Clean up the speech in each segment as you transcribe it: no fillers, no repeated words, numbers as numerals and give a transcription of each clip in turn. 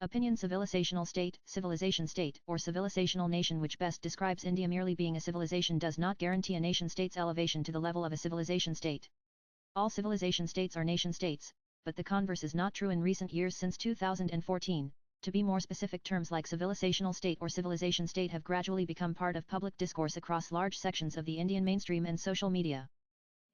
Opinion Civilisational state, civilization state, or civilisational nation which best describes India. Merely being a civilization does not guarantee a nation-state's elevation to the level of a civilization state. All civilization states are nation-states, but the converse is not true in recent years since 2014. To be more specific, terms like civilisational state or civilization state have gradually become part of public discourse across large sections of the Indian mainstream and social media.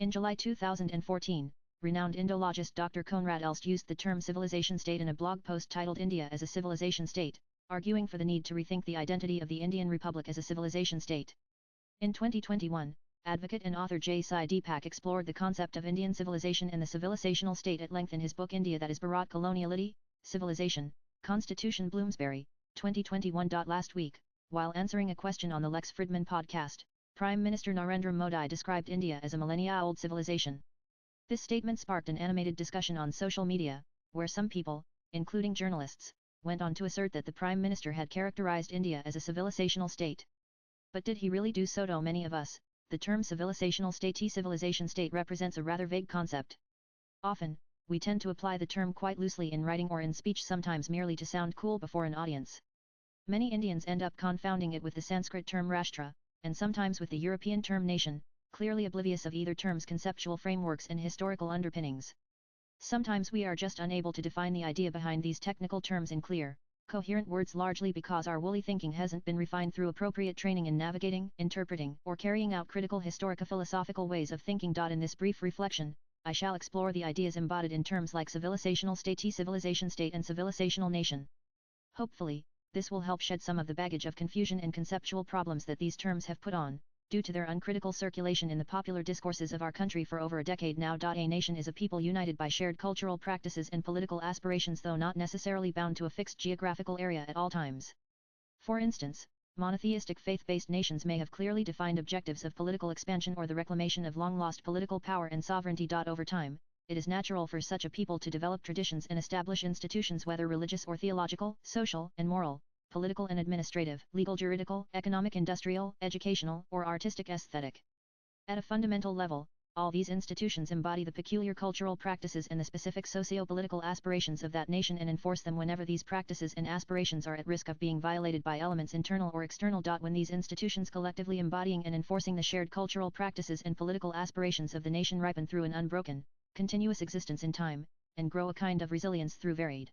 In July 2014, renowned Indologist Dr. Conrad Elst used the term civilization state in a blog post titled India as a Civilization State, arguing for the need to rethink the identity of the Indian Republic as a civilization state. In 2021, advocate and author J. Sai Deepak explored the concept of Indian civilization and the civilisational state at length in his book India That Is Bharat Coloniality, Civilization, Constitution Bloomsbury, 2021. Last week, while answering a question on the Lex Fridman podcast, Prime Minister Narendra Modi described India as a millennia-old civilization. This statement sparked an animated discussion on social media, where some people, including journalists, went on to assert that the Prime Minister had characterized India as a civilisational state. But did he really do so? To many of us, the term civilisational state civilization state represents a rather vague concept. Often, we tend to apply the term quite loosely in writing or in speech, sometimes merely to sound cool before an audience. Many Indians end up confounding it with the Sanskrit term Rashtra, and sometimes with the European term nation, clearly oblivious of either term's conceptual frameworks and historical underpinnings. Sometimes we are just unable to define the idea behind these technical terms in clear, coherent words, largely because our woolly thinking hasn't been refined through appropriate training in navigating, interpreting, or carrying out critical historico-philosophical ways of thinking. In this brief reflection, I shall explore the ideas embodied in terms like civilisational state, civilization state, and civilisational nation. Hopefully, this will help shed some of the baggage of confusion and conceptual problems that these terms have put on, due to their uncritical circulation in the popular discourses of our country for over a decade now. A nation is a people united by shared cultural practices and political aspirations, though not necessarily bound to a fixed geographical area at all times. For instance, monotheistic faith-based nations may have clearly defined objectives of political expansion or the reclamation of long-lost political power and sovereignty. Over time, it is natural for such a people to develop traditions and establish institutions, whether religious or theological, social and moral, political and administrative, legal, juridical, economic, industrial, educational, or artistic, aesthetic. At a fundamental level, all these institutions embody the peculiar cultural practices and the specific socio-political aspirations of that nation and enforce them whenever these practices and aspirations are at risk of being violated by elements internal or external. When these institutions collectively embodying and enforcing the shared cultural practices and political aspirations of the nation ripen through an unbroken, continuous existence in time, and grow a kind of resilience through varied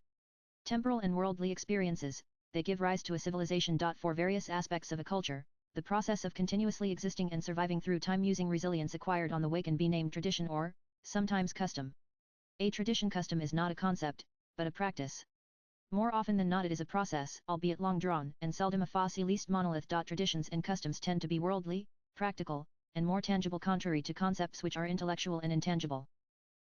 temporal and worldly experiences, they give rise to a civilization. For various aspects of a culture, the process of continuously existing and surviving through time using resilience acquired on the way can be named tradition or, sometimes, custom. A tradition custom is not a concept, but a practice. More often than not it is a process, albeit long drawn, and seldom a fossilized monolith. Traditions and customs tend to be worldly, practical, and more tangible, contrary to concepts which are intellectual and intangible.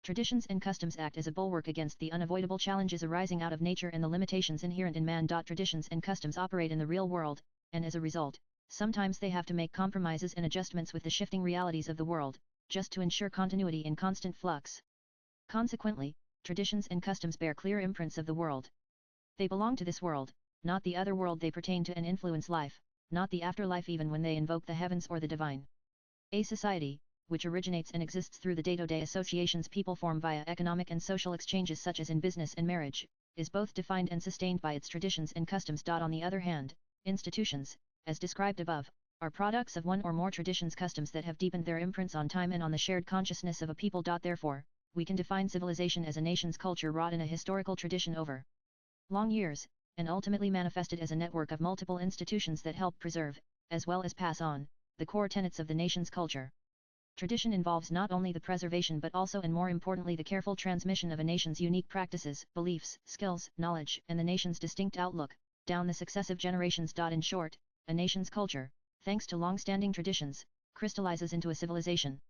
Traditions and customs act as a bulwark against the unavoidable challenges arising out of nature and the limitations inherent in man. Traditions and customs operate in the real world, and as a result, sometimes they have to make compromises and adjustments with the shifting realities of the world, just to ensure continuity in constant flux. Consequently, traditions and customs bear clear imprints of the world. They belong to this world, not the other world. They pertain to and influence life, not the afterlife, even when they invoke the heavens or the divine. A society, which originates and exists through the day-to-day associations people form via economic and social exchanges such as in business and marriage, is both defined and sustained by its traditions and customs. On the other hand, institutions, as described above, are products of one or more traditions customs that have deepened their imprints on time and on the shared consciousness of a people. Therefore, we can define civilization as a nation's culture wrought in a historical tradition over long years, and ultimately manifested as a network of multiple institutions that help preserve, as well as pass on, the core tenets of the nation's culture. Tradition involves not only the preservation but also, and more importantly, the careful transmission of a nation's unique practices, beliefs, skills, knowledge, and the nation's distinct outlook, down the successive generations. In short, a nation's culture, thanks to long-standing traditions, crystallizes into a civilization.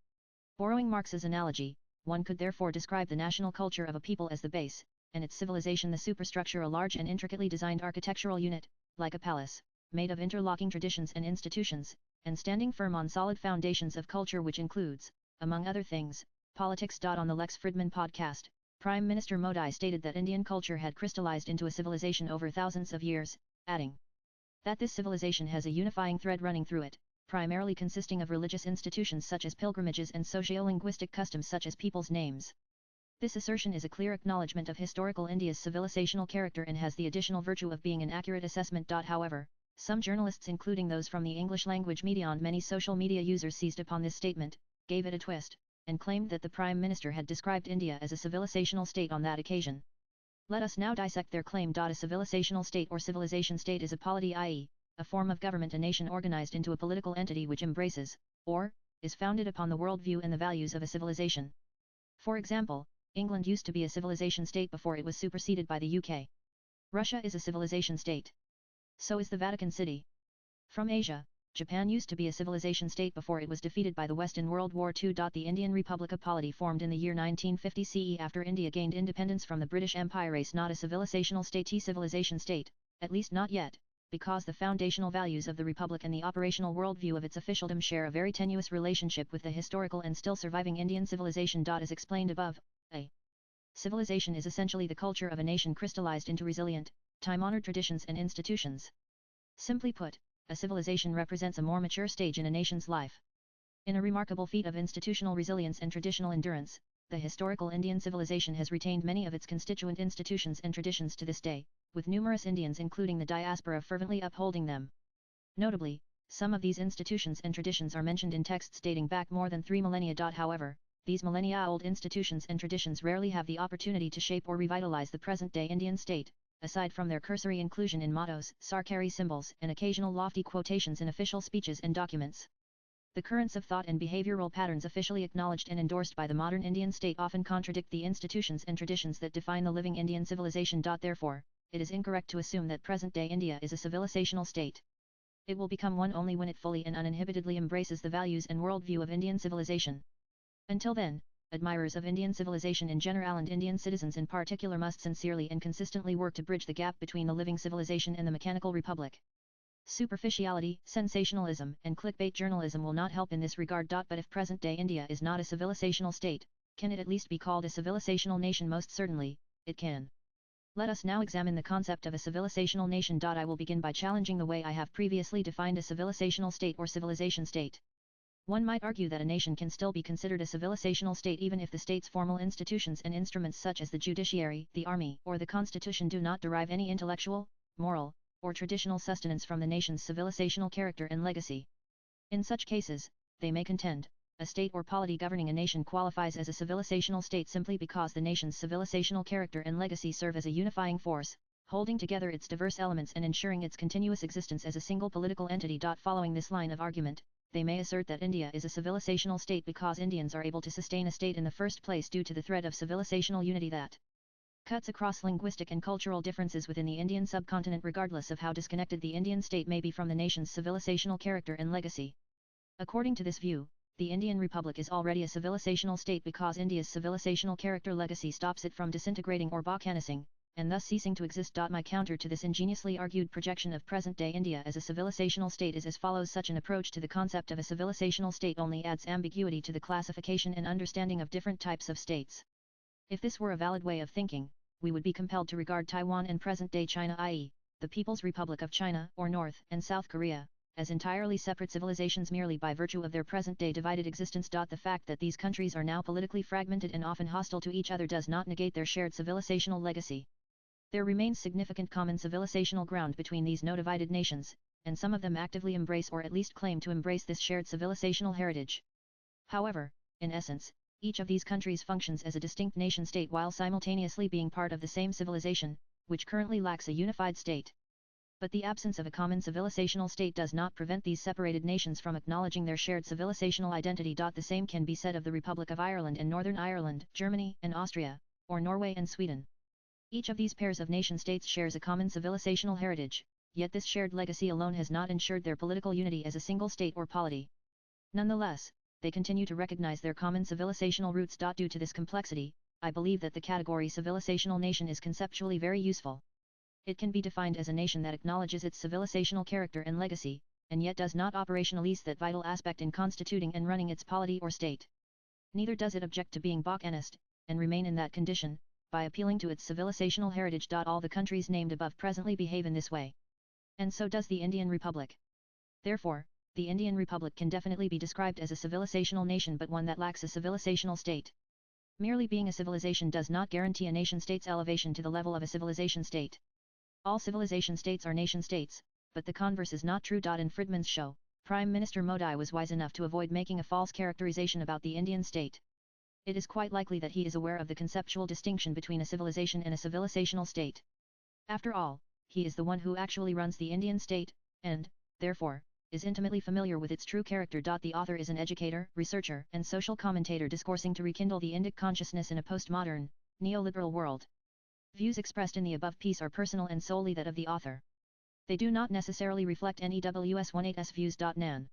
Borrowing Marx's analogy, one could therefore describe the national culture of a people as the base, and its civilization the superstructure, a large and intricately designed architectural unit, like a palace, made of interlocking traditions and institutions, and standing firm on solid foundations of culture, which includes, among other things, politics. On the Lex Fridman podcast, Prime Minister Modi stated that Indian culture had crystallized into a civilization over thousands of years, adding that this civilization has a unifying thread running through it, primarily consisting of religious institutions such as pilgrimages and socio-linguistic customs such as people's names. This assertion is a clear acknowledgement of historical India's civilizational character and has the additional virtue of being an accurate assessment. However, some journalists, including those from the English language media and many social media users, seized upon this statement, gave it a twist, and claimed that the Prime Minister had described India as a civilizational state on that occasion. Let us now dissect their claim. A civilisational state or civilization state is a polity, i.e., a form of government, a nation organized into a political entity which embraces, or, is founded upon the worldview and the values of a civilization. For example, England used to be a civilization state before it was superseded by the UK. Russia is a civilization state. So is the Vatican City. From Asia, Japan used to be a civilization state before it was defeated by the West in World War II. The Indian Republic of Polity formed in the year 1950 CE after India gained independence from the British Empire is not a civilizational state, civilization state, at least not yet, because the foundational values of the Republic and the operational worldview of its officialdom share a very tenuous relationship with the historical and still surviving Indian civilization. As explained above, a civilization is essentially the culture of a nation crystallized into resilient, time-honored traditions and institutions. Simply put, a civilization represents a more mature stage in a nation's life. In a remarkable feat of institutional resilience and traditional endurance, the historical Indian civilization has retained many of its constituent institutions and traditions to this day, with numerous Indians including the diaspora fervently upholding them. Notably, some of these institutions and traditions are mentioned in texts dating back more than 3 millennia. However, these millennia-old institutions and traditions rarely have the opportunity to shape or revitalize the present-day Indian state, aside from their cursory inclusion in mottos, sarkari symbols, and occasional lofty quotations in official speeches and documents. The currents of thought and behavioral patterns officially acknowledged and endorsed by the modern Indian state often contradict the institutions and traditions that define the living Indian civilization. Therefore, it is incorrect to assume that present-day India is a civilizational state. It will become one only when it fully and uninhibitedly embraces the values and worldview of Indian civilization. Until then, admirers of Indian civilization in general and Indian citizens in particular must sincerely and consistently work to bridge the gap between the living civilization and the mechanical republic. Superficiality, sensationalism, and clickbait journalism will not help in this regard. But if present-day India is not a civilizational state, can it at least be called a civilizational nation? Most certainly, it can. Let us now examine the concept of a civilizational nation. I will begin by challenging the way I have previously defined a civilizational state or civilization state. One might argue that a nation can still be considered a civilizational state even if the state's formal institutions and instruments such as the judiciary, the army, or the constitution do not derive any intellectual, moral, or traditional sustenance from the nation's civilizational character and legacy. In such cases, they may contend, a state or polity governing a nation qualifies as a civilizational state simply because the nation's civilizational character and legacy serve as a unifying force, holding together its diverse elements and ensuring its continuous existence as a single political entity. Following this line of argument, they may assert that India is a civilizational state because Indians are able to sustain a state in the first place due to the thread of civilizational unity that cuts across linguistic and cultural differences within the Indian subcontinent regardless of how disconnected the Indian state may be from the nation's civilizational character and legacy. According to this view, the Indian Republic is already a civilizational state because India's civilizational character legacy stops it from disintegrating or balkanizing, and thus ceasing to exist. My counter to this ingeniously argued projection of present-day India as a civilizational state is as follows. Such an approach to the concept of a civilizational state only adds ambiguity to the classification and understanding of different types of states. If this were a valid way of thinking, we would be compelled to regard Taiwan and present-day China, i.e., the People's Republic of China, or North and South Korea, as entirely separate civilizations merely by virtue of their present-day divided existence. The fact that these countries are now politically fragmented and often hostile to each other does not negate their shared civilizational legacy. There remains significant common civilizational ground between these no divided nations, and some of them actively embrace or at least claim to embrace this shared civilizational heritage. However, in essence, each of these countries functions as a distinct nation-state while simultaneously being part of the same civilization, which currently lacks a unified state. But the absence of a common civilizational state does not prevent these separated nations from acknowledging their shared civilizational identity. The same can be said of the Republic of Ireland and Northern Ireland, Germany and Austria, or Norway and Sweden. Each of these pairs of nation-states shares a common civilizational heritage, yet this shared legacy alone has not ensured their political unity as a single state or polity. Nonetheless, they continue to recognize their common civilizational roots. Due to this complexity, I believe that the category civilizational nation is conceptually very useful. It can be defined as a nation that acknowledges its civilizational character and legacy, and yet does not operationalize that vital aspect in constituting and running its polity or state. Neither does it object to being balkanized, and remain in that condition, by appealing to its civilizational heritage. All the countries named above presently behave in this way. And so does the Indian Republic. Therefore, the Indian Republic can definitely be described as a civilizational nation but one that lacks a civilizational state. Merely being a civilization does not guarantee a nation-state's elevation to the level of a civilization state. All civilization states are nation-states, but the converse is not true. In Friedman's show, Prime Minister Modi was wise enough to avoid making a false characterization about the Indian state. It is quite likely that he is aware of the conceptual distinction between a civilization and a civilisational state. After all, he is the one who actually runs the Indian state, and, therefore, is intimately familiar with its true character. The author is an educator, researcher, and social commentator discoursing to rekindle the Indic consciousness in a postmodern, neoliberal world. Views expressed in the above piece are personal and solely that of the author. They do not necessarily reflect NEWS18's views. Nan.